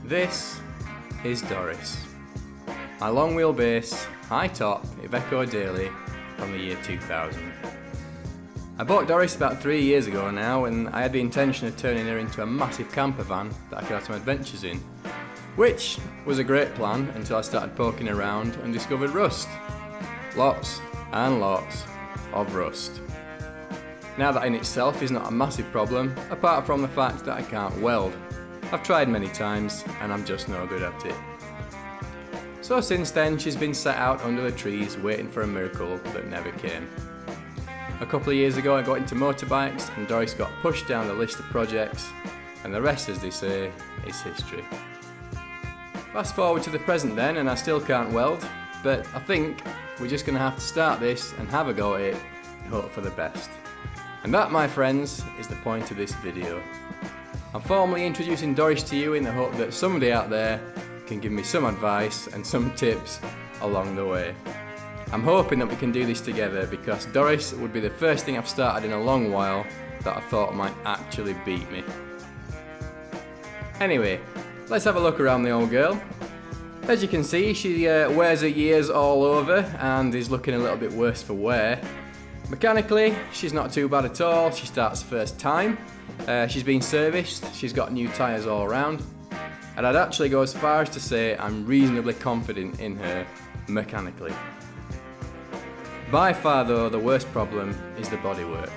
This is Doris, my long wheelbase, high top Iveco daily from the year 2000. I bought Doris about 3 years ago now, and I had the intention of turning her into a massive camper van that I could have some adventures in, which was a great plan until I started poking around and discovered rust. Lots and lots of rust. Now that in itself is not a massive problem, apart from the fact that I can't weld. I've tried many times and I'm just no good at it. So since then she's been sat out under the trees waiting for a miracle that never came. A couple of years ago I got into motorbikes and Doris got pushed down the list of projects, and the rest, as they say, is history. Fast forward to the present then, and I still can't weld, but I think we're just going to have to start this and have a go at it and hope for the best. And that, my friends, is the point of this video. I'm formally introducing Doris to you in the hope that somebody out there can give me some advice and some tips along the way. I'm hoping that we can do this together, because Doris would be the first thing I've started in a long while that I thought might actually beat me. Anyway, let's have a look around the old girl. As you can see, she wears her years all over and is looking a little bit worse for wear. Mechanically, she's not too bad at all. She starts first time. She's been serviced, she's got new tyres all around, and I'd actually go as far as to say I'm reasonably confident in her mechanically. By far though, the worst problem is the bodywork.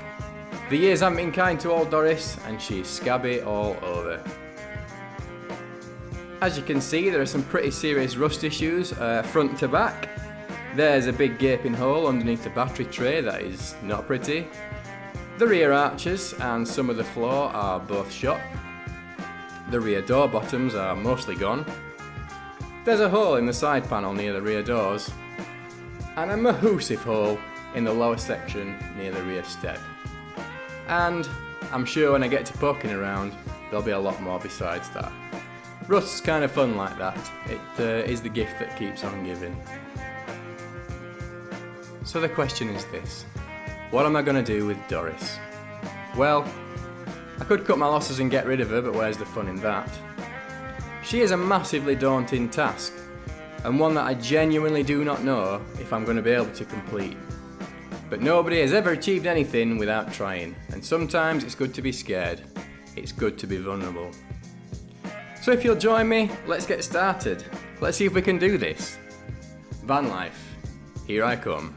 The years haven't been kind to old Doris, and she's scabby all over. As you can see, there are some pretty serious rust issues front to back. There's a big gaping hole underneath the battery tray that is not pretty. The rear arches and some of the floor are both shot. The rear door bottoms are mostly gone. There's a hole in the side panel near the rear doors, and a mahoosive hole in the lower section near the rear step. And I'm sure when I get to poking around, there'll be a lot more besides that. Rust's kind of fun like that. It is the gift that keeps on giving. So the question is this: what am I going to do with Doris? Well, I could cut my losses and get rid of her, but where's the fun in that? She is a massively daunting task, and one that I genuinely do not know if I'm going to be able to complete. But nobody has ever achieved anything without trying, and sometimes it's good to be scared. It's good to be vulnerable. So if you'll join me, let's get started. Let's see if we can do this. Van life, here I come.